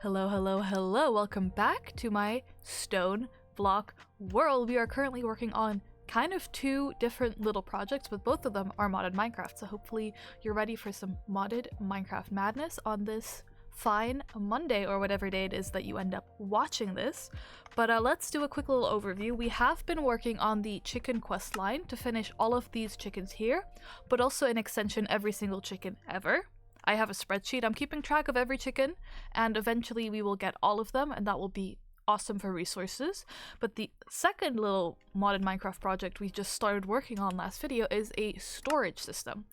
Hello, hello, hello. Welcome back to my StoneBlock world. We are currently working on kind of two different little projects, but both of them are modded Minecraft. So hopefully you're ready for some modded Minecraft madness on this fine Monday or whatever day it is that you end up watching this. But let's do a quick little overview. We have been working on the chicken quest line to finish all of these chickens here, but also an extension every single chicken ever. I have a spreadsheet. I'm keeping track of every chicken, and eventually we will get all of them, and that will be awesome for resources. But the second little modded Minecraft project we just started working on last video is a storage system.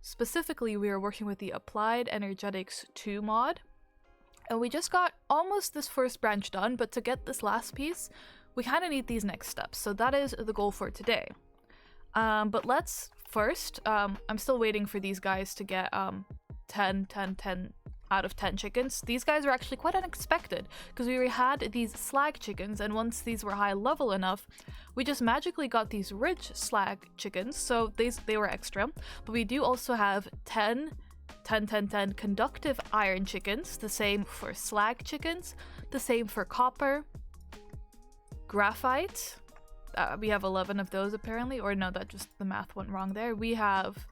Specifically, we are working with the Applied Energistics 2 mod, and we just got almost this first branch done, but to get this last piece, we kind of need these next steps. So that is the goal for today. But let's first, I'm still waiting for these guys to get 10 out of 10 chickens. These guys are actually quite unexpected because we had these slag chickens, and once these were high level enough, we just magically got these rich slag chickens, so they were extra. But we do also have 10 conductive iron chickens, the same for slag chickens, the same for copper, graphite. We have 11 of those apparently, or no, that just the math went wrong there. We have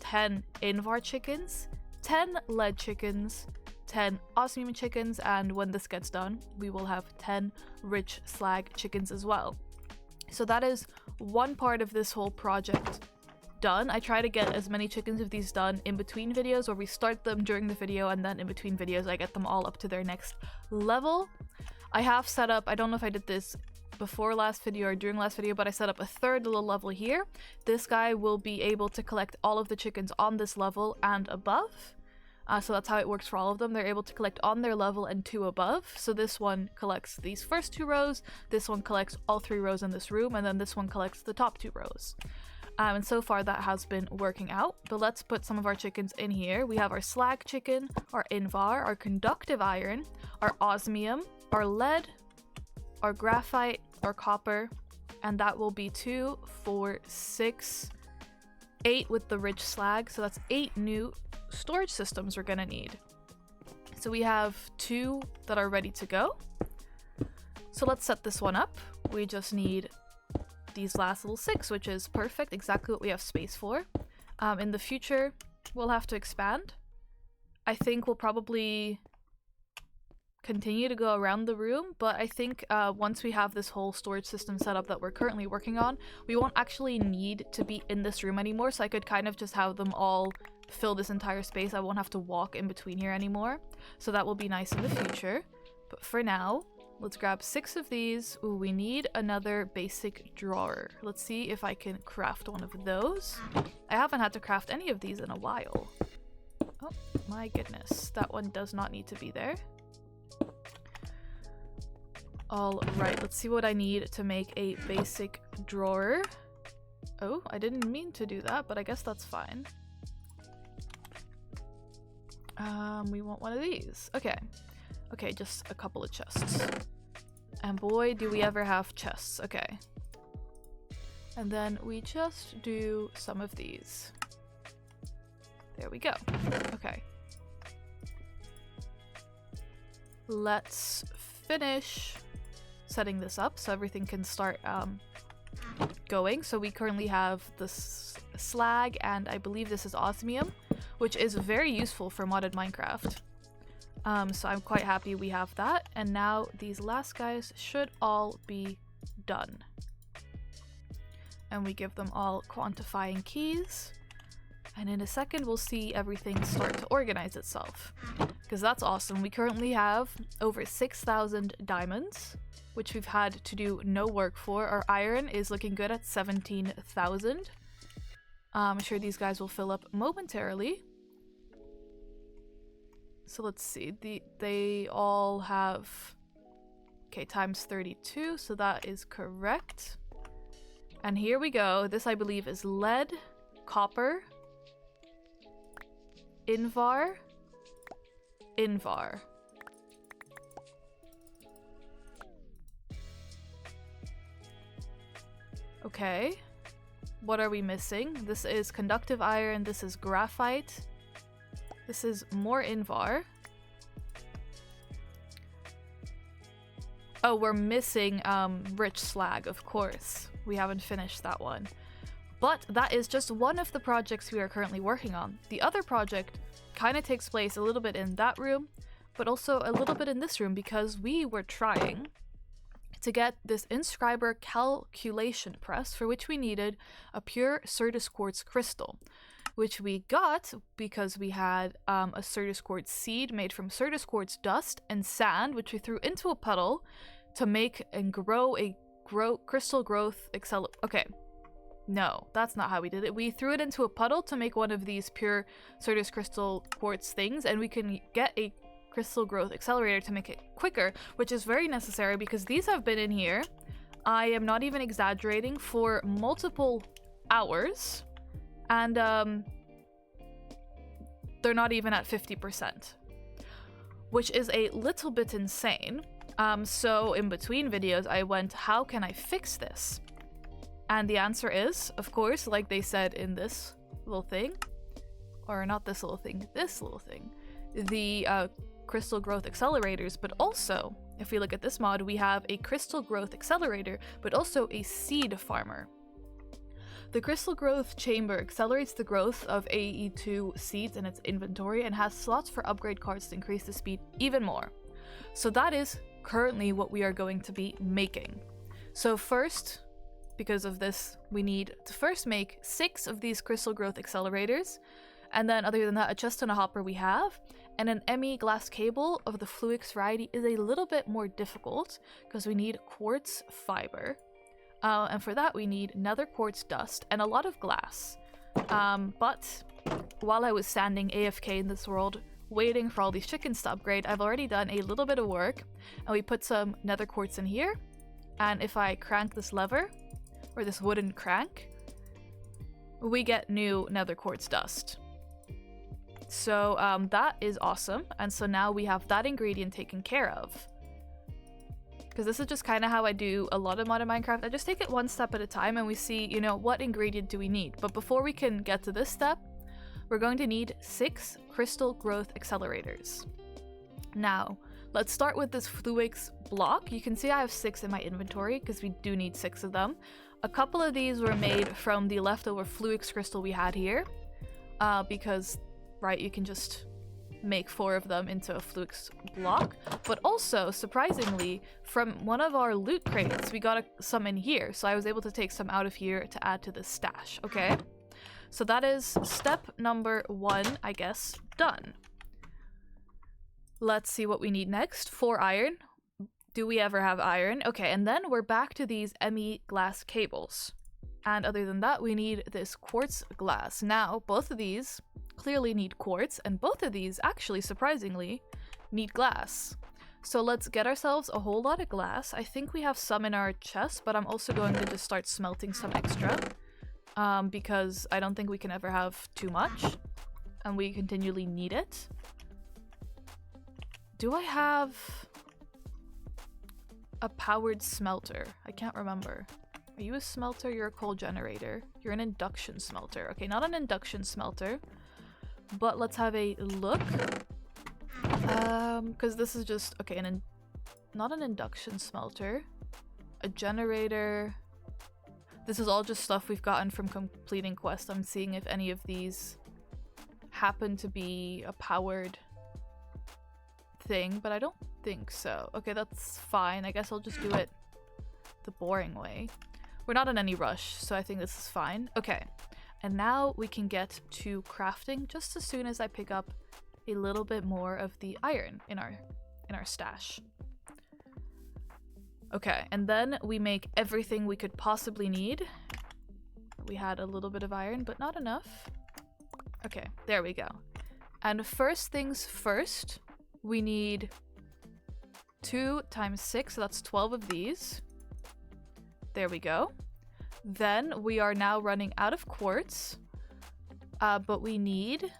10 Invar chickens, 10 lead chickens, 10 osmium chickens, and when this gets done, we will have 10 rich slag chickens as well. So that is one part of this whole project done. I try to get as many chickens of these done in between videos, or we start them during the video and then in between videos I get them all up to their next level. I have set up, I don't know if I did this before last video or during last video, but I set up a third little level here. This guy will be able to collect all of the chickens on this level and above. So that's how it works for all of them. They're able to collect on their level and 2 above. So this one collects these first 2 rows, this one collects all 3 rows in this room, and then this one collects the top 2 rows. And so far that has been working out. But let's put some of our chickens in here. We have our slag chicken, our Invar, our conductive iron, our osmium, our lead, our graphite, our copper, and that will be 2, 4, 6, 8 with the rich slag. So that's 8 new storage systems we're gonna need. So we have 2 that are ready to go. So let's set this one up. We just need these last little 6, which is perfect, exactly what we have space for. In the future, we'll have to expand. I think we'll probably continue to go around the room, but I think once we have this whole storage system set up that we're currently working on, we won't actually need to be in this room anymore, so I could kind of just have them all fill this entire space. I won't have to walk in between here anymore, so that will be nice in the future. But for now, let's grab 6 of these. Ooh, we need another basic drawer. Let's see if I can craft one of those. I haven't had to craft any of these in a while. Oh my goodness, that one does not need to be there. Alright, let's see what I need to make a basic drawer. Oh, I didn't mean to do that, but I guess that's fine. We want one of these. Okay. Okay, just a couple of chests. And boy, do we ever have chests. Okay. And then we just do some of these. There we go. Okay. Let's finish setting this up so everything can start going. So we currently have this slag, and I believe this is osmium, which is very useful for modded Minecraft. So I'm quite happy we have that, and now these last guys should all be done. And we give them all quantifying keys, and in a second we'll see everything start to organize itself, because that's awesome. We currently have over 6,000 diamonds, which we've had to do no work for. Our iron is looking good at 17,000. I'm sure these guys will fill up momentarily. So let's see, they all have, okay, times 32, so that is correct. And here we go. This I believe is lead, copper, Invar, Invar. Okay, what are we missing? This is conductive iron, this is graphite, this is more Invar, Oh, we're missing rich slag, of course. We haven't finished that one. But that is just one of the projects we are currently working on. The other project kind of takes place a little bit in that room, but also a little bit in this room, because we were trying to get this inscriber calculation press, for which we needed a pure Certus quartz crystal, which we got because we had a Certus quartz seed made from Certus quartz dust and sand, which we threw into a puddle to make and grow a crystal growth Okay, no, that's not how we did it. We threw it into a puddle to make one of these pure Certus crystal quartz things, and we can get a crystal growth accelerator to make it quicker, which is very necessary because these have been in here, I am not even exaggerating, for multiple hours, and they're not even at 50%, which is a little bit insane. So in between videos I went, how can I fix this? And the answer is, of course, like they said in this little thing, or not this little thing, this little thing, the crystal growth accelerators. But also, if we look at this mod, we have a crystal growth accelerator, but also a seed farmer. The crystal growth chamber accelerates the growth of AE2 seeds in its inventory and has slots for upgrade cards to increase the speed even more. So that is currently what we are going to be making. So first, because of this, we need to first make 6 of these crystal growth accelerators, and then other than that, a chest and a hopper we have, and an ME glass cable of the Fluix variety is a little bit more difficult because we need quartz fiber, and for that we need nether quartz dust and a lot of glass. But while I was standing AFK in this world waiting for all these chickens to upgrade, I've already done a little bit of work, and we put some nether quartz in here, and if I crank this lever, or this wooden crank, we get new nether quartz dust. So that is awesome, and so now we have that ingredient taken care of. Because this is just kind of how I do a lot of modern Minecraft. I just take it one step at a time and we see, you know, what ingredient do we need. But before we can get to this step, we're going to need 6 crystal growth accelerators. Now, let's start with this Fluix block. You can see I have 6 in my inventory because we do need 6 of them. A couple of these were made from the leftover Fluix crystal we had here, because, right, you can just make 4 of them into a Fluix block. But also, surprisingly, from one of our loot crates, we got some in here, so I was able to take some out of here to add to the stash, okay? So that is step number 1, I guess, done. Let's see what we need next. 4 iron. Do we ever have iron? Okay, and then we're back to these ME glass cables. And other than that, we need this quartz glass. Now, both of these clearly need quartz, and both of these, actually, surprisingly, need glass. So let's get ourselves a whole lot of glass. I think we have some in our chest, but I'm also going to just start smelting some extra. Because I don't think we can ever have too much, and we continually need it. Do I have a powered smelter? I can't remember. Are you a smelter? You're a coal generator. You're an induction smelter. Okay, not an induction smelter, but let's have a look. Because this is just, okay, not an induction smelter. A generator. This is all just stuff we've gotten from completing quests. I'm seeing if any of these happen to be a powered thing, but I don't think so. Okay, that's fine. I guess I'll just do it the boring way. We're not in any rush, so I think this is fine. Okay, and now we can get to crafting just as soon as I pick up a little bit more of the iron in our stash. Okay, and then we make everything we could possibly need. We had a little bit of iron, but not enough. Okay, there we go. And first things first, we need 2 times 6, so that's 12 of these. There we go. Then we are now running out of quartz, but we need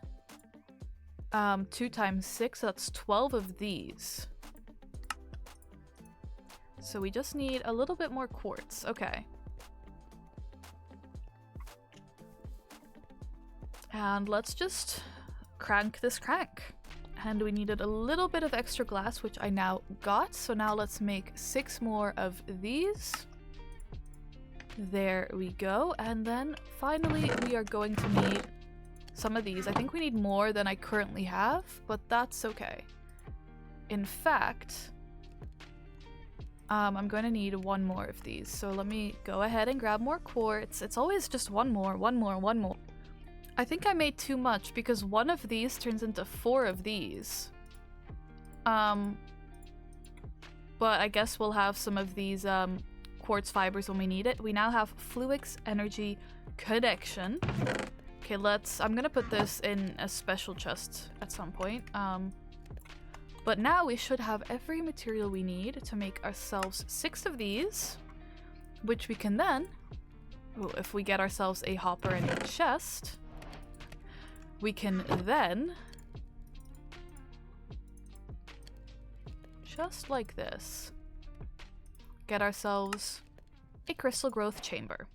2 times 6, so that's 12 of these. So we just need a little bit more quartz. Okay. And let's just crank this crank. And we needed a little bit of extra glass, which I now got. So now let's make 6 more of these. There we go. And then finally we are going to need some of these. I think we need more than I currently have, but that's okay. In fact, I'm going to need 1 more of these. So let me go ahead and grab more quartz. It's always just 1 more, 1 more, 1 more. I think I made too much because 1 of these turns into 4 of these. But I guess we'll have some of these quartz fibers when we need it. We now have Fluix energy connection. Okay, I'm gonna put this in a special chest at some point. But now we should have every material we need to make ourselves 6 of these, which we can then, if we get ourselves a hopper and a chest, we can then, just like this, get ourselves a crystal growth chamber.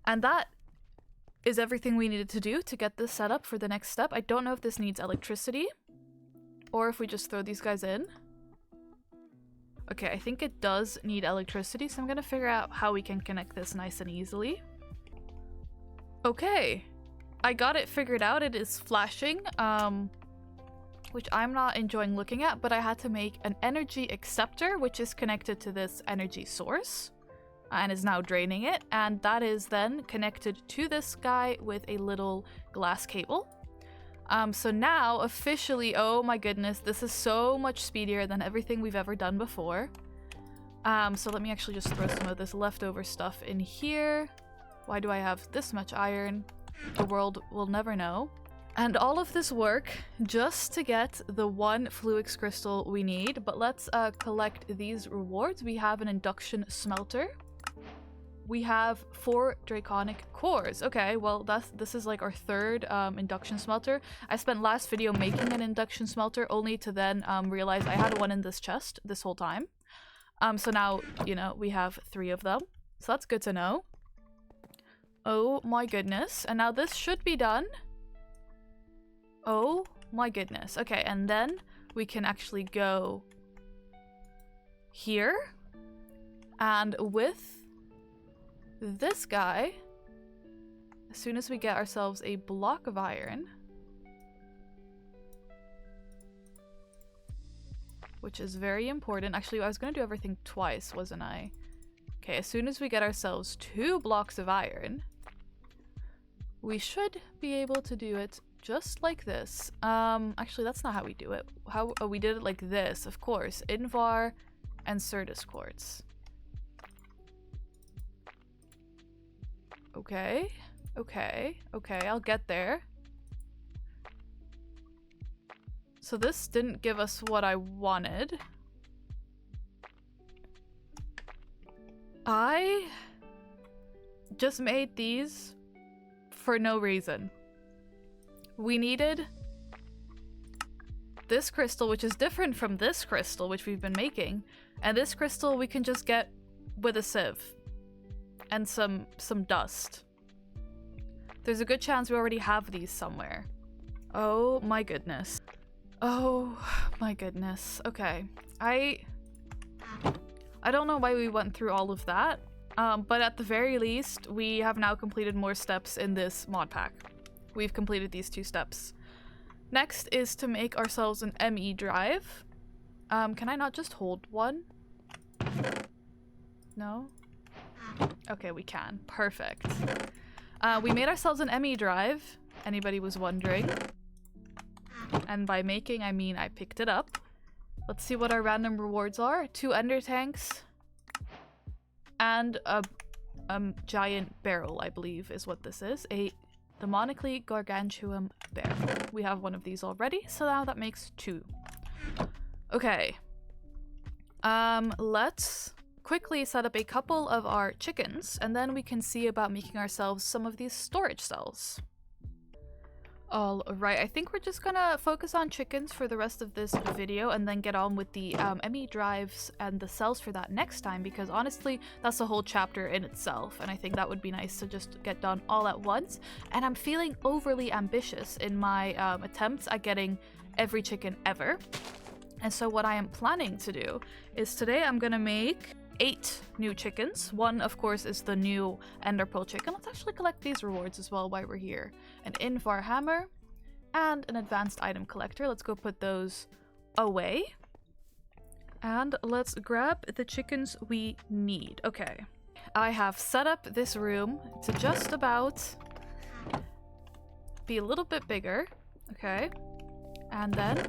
And that is everything we needed to do to get this set up for the next step. I don't know if this needs electricity or if we just throw these guys in. Okay, I think it does need electricity, so I'm gonna figure out how we can connect this nice and easily. Okay, I got it figured out. It is flashing, which I'm not enjoying looking at, but I had to make an energy acceptor, which is connected to this energy source and is now draining it, and that is then connected to this guy with a little glass cable. So now officially, oh my goodness, this is so much speedier than everything we've ever done before. So let me actually just throw some of this leftover stuff in here. Why do I have this much iron? The world will never know. And all of this work just to get the 1 Fluix crystal we need. But let's collect these rewards. We have an induction smelter. We have 4 draconic cores. Okay, well this is like our 3rd induction smelter. I spent last video making an induction smelter only to then realize I had 1 in this chest this whole time. So now, you know, we have 3 of them. So that's good to know. Oh my goodness. And now this should be done. Oh my goodness. Okay, and then we can actually go here. And with this guy, as soon as we get ourselves a block of iron, which is very important. Actually, I was going to do everything twice, wasn't I? Okay, as soon as we get ourselves 2 blocks of iron, we should be able to do it just like this. Actually, that's not how we do it. Oh, we did it like this, of course. Invar and Certus quartz. Okay, I'll get there. So this didn't give us what I wanted. I just made these for no reason. We needed this crystal, which is different from this crystal, which we've been making. And this crystal we can just get with a sieve. And some dust. There's a good chance we already have these somewhere. Oh my goodness. Oh my goodness. Okay. I don't know why we went through all of that. But at the very least, we have now completed more steps in this mod pack. We've completed these 2 steps. Next is to make ourselves an ME drive. Can I not just hold one? No? Okay, we can. Perfect. We made ourselves an ME drive. Anybody was wondering. And by making, I mean I picked it up. Let's see what our random rewards are. 2 ender tanks. And a giant barrel, I believe, is what this is. A demonically gargantuan barrel. We have 1 of these already, so now that makes 2. Okay. Let's quickly set up a couple of our chickens, and then we can see about making ourselves some of these storage cells. All right, I think we're just gonna focus on chickens for the rest of this video and then get on with the ME drives and the cells for that next time, because honestly, that's a whole chapter in itself, and I think that would be nice to just get done all at once. And I'm feeling overly ambitious in my attempts at getting every chicken ever. And so what I am planning to do is today I'm gonna make 8 new chickens. One, of course, is the new Ender Pearl chicken. Let's actually collect these rewards as well while we're here. An Invar hammer and an advanced item collector. Let's go put those away. And let's grab the chickens we need. Okay. I have set up this room to just about be a little bit bigger. Okay. And then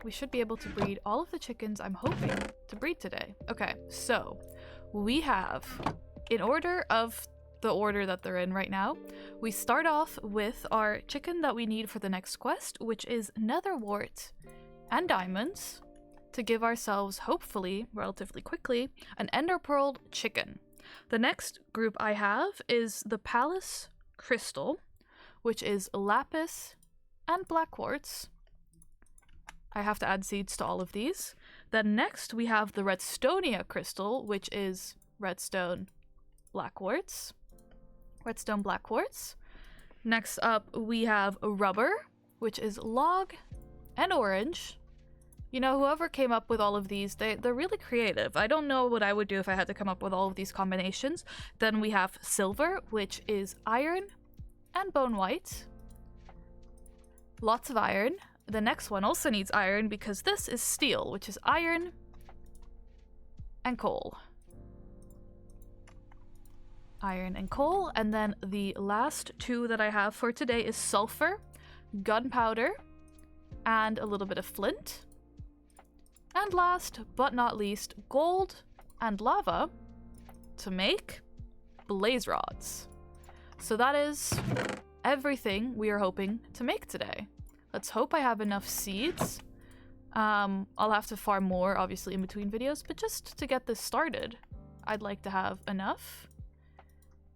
we should be able to breed all of the chickens I'm hoping to breed today. Okay, so we have, in order of the order that they're in right now, we start off with our chicken that we need for the next quest, which is netherwort and diamonds, to give ourselves, hopefully, relatively quickly, an ender pearl chicken. The next group I have is the palace crystal, which is lapis and black quartz. I have to add seeds to all of these. Then next we have the redstonia crystal, which is redstone black quartz. Redstone black quartz. Next up we have rubber, which is log and orange. You know, whoever came up with all of these, they're really creative. I don't know what I would do if I had to come up with all of these combinations. Then we have silver, which is iron and bone white. Lots of iron. The next one also needs iron because this is steel, which is iron and coal. Iron and coal. And then the last 2 that I have for today is sulfur, gunpowder, and a little bit of flint. And last but not least, gold and lava to make blaze rods. So that is everything we are hoping to make today. Let's hope I have enough seeds. I'll have to farm more, obviously, in between videos, but just to get this started, I'd like to have enough.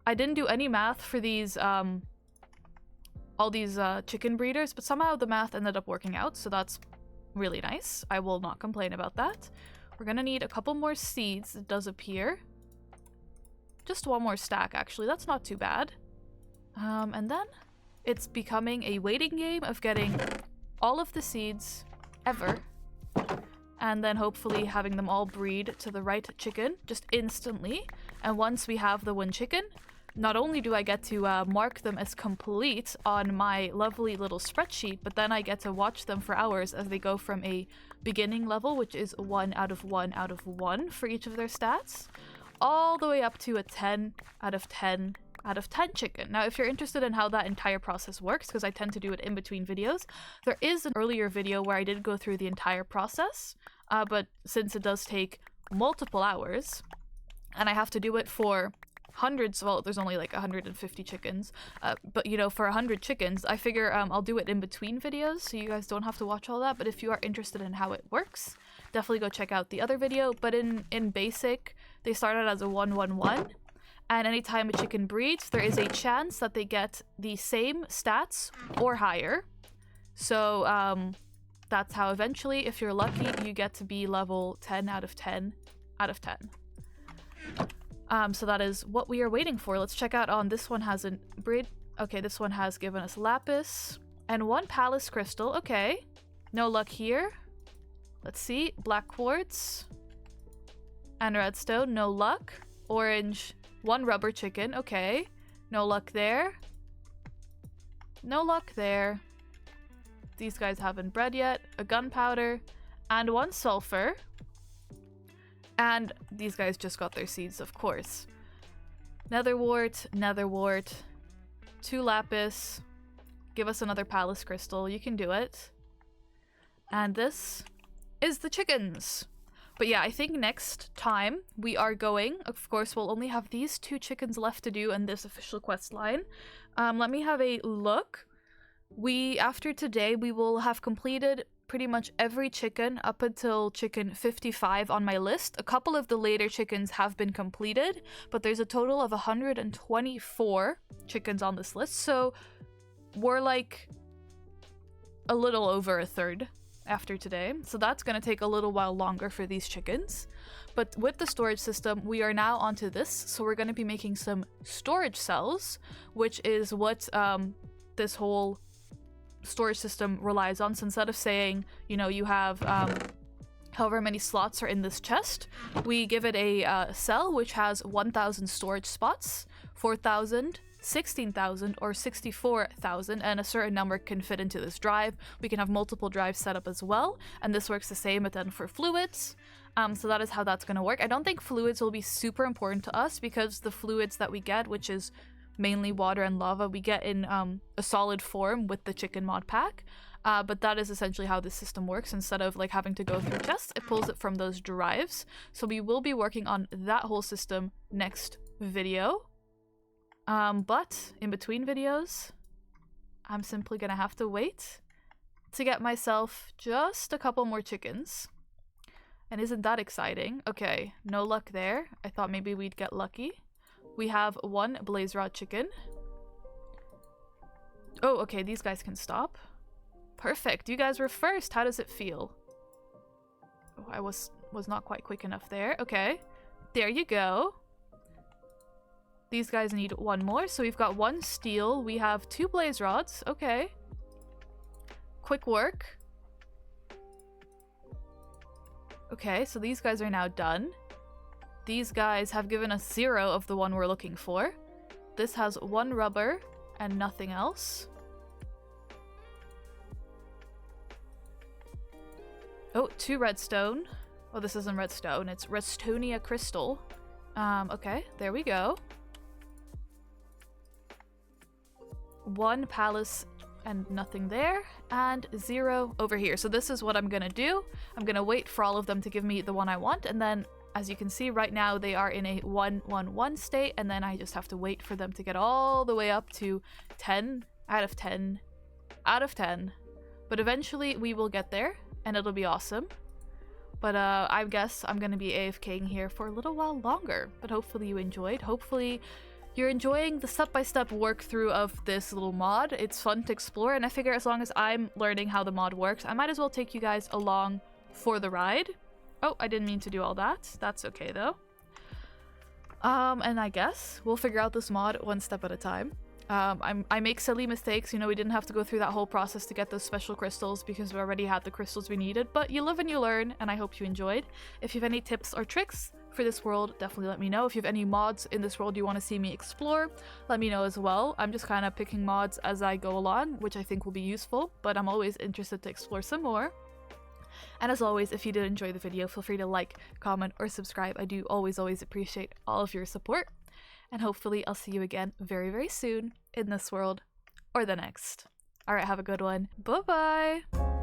I didn't do any math for these, all these chicken breeders, but somehow the math ended up working out, so that's really nice. I will not complain about that. We're gonna need a couple more seeds, it does appear. Just 1 more stack, actually, that's not too bad. And then it's becoming a waiting game of getting all of the seeds ever, and then hopefully having them all breed to the right chicken just instantly. And once we have the 1 chicken, not only do I get to mark them as complete on my lovely little spreadsheet, but then I get to watch them for hours as they go from a beginning level, which is 1 out of 1 out of 1 for each of their stats, all the way up to a 10 out of 10 out of 10 chicken. Now, if you're interested in how that entire process works, because I tend to do it in between videos, there is an earlier video where I did go through the entire process, but since it does take multiple hours, and I have to do it for hundreds, well, there's only like 150 chickens, but you know, for 100 chickens, I figure I'll do it in between videos, so you guys don't have to watch all that. But if you are interested in how it works, definitely go check out the other video. But in basic, they start out as a 1-1-1. And anytime a chicken breeds, there is a chance that they get the same stats or higher. So that's how eventually, if you're lucky, you get to be level 10 out of 10 out of 10. So that is what we are waiting for. Let's check out on this one hasn't breed. Okay, this one has given us lapis and 1 palace crystal. Okay, no luck here. Let's see, black quartz and redstone, no luck. Orange, 1 rubber chicken, okay. No luck there. No luck there. These guys haven't bred yet. A gunpowder and 1 sulfur. And these guys just got their seeds, of course. Netherwort, netherwort. 2 lapis. Give us another palace crystal. You can do it. And this is the chickens. But yeah, I think next time we are going, of course, we'll only have these 2 chickens left to do in this official quest line. Let me have a look. After today, we will have completed pretty much every chicken up until chicken 55 on my list. A couple of the later chickens have been completed, but there's a total of 124 chickens on this list. So we're like a little over a third after today. So that's going to take a little while longer for these chickens. But with the storage system, we are now onto this. So we're going to be making some storage cells, which is what this whole storage system relies on. So instead of saying, you know, you have however many slots are in this chest, we give it a cell which has 1,000 storage spots, 4,000, 16,000 or 64,000, and a certain number can fit into this drive. We can have multiple drives set up as well, and this works the same but then for fluids. So that is how that's going to work. I don't think fluids will be super important to us because the fluids that we get, which is mainly water and lava, we get in a solid form with the chicken mod pack. But that is essentially how this system works. Instead of like having to go through chests, it pulls it from those drives. So we will be working on that whole system next video. But in between videos, I'm simply gonna have to wait to get myself just a couple more chickens. And isn't that exciting? Okay, no luck there. I thought maybe we'd get lucky. We have one blaze rod chicken. Oh, okay, these guys can stop. Perfect, you guys were first. How does it feel? Oh, I was not quite quick enough there. Okay, there you go. These guys need one more, so we've got one steel. We have 2 blaze rods. Okay. Quick work. Okay, so these guys are now done. These guys have given us 0 of the one we're looking for. This has 1 rubber and nothing else. Oh, 2 redstone. Oh, this isn't redstone. It's Redstonia crystal. Okay, there we go. 1 palace and nothing there, and 0 over here. So this is what I'm gonna do. I'm gonna wait for all of them to give me the one I want, and then as you can see right now they are in a 1-1-1 state, and then I just have to wait for them to get all the way up to 10 out of 10 out of 10. But eventually we will get there and it'll be awesome. But I guess I'm gonna be AFKing here for a little while longer, but hopefully you enjoyed. Hopefully you're enjoying the step-by-step walkthrough of this little mod. It's fun to explore, and I figure as long as I'm learning how the mod works, I might as well take you guys along for the ride. Oh, I didn't mean to do all that. That's okay, though. And I guess we'll figure out this mod one step at a time. I make silly mistakes. You know, we didn't have to go through that whole process to get those special crystals because we already had the crystals we needed, but you live and you learn, and I hope you enjoyed. If you have any tips or tricks for this world, definitely let me know. If you have any mods in this world you want to see me explore, let me know as well. I'm just kind of picking mods as I go along, which I think will be useful, but I'm always interested to explore some more. And as always, if you did enjoy the video, feel free to like, comment, or subscribe. I do always appreciate all of your support. And hopefully I'll see you again very, very soon in this world or the next. Alright, have a good one. Bye-bye!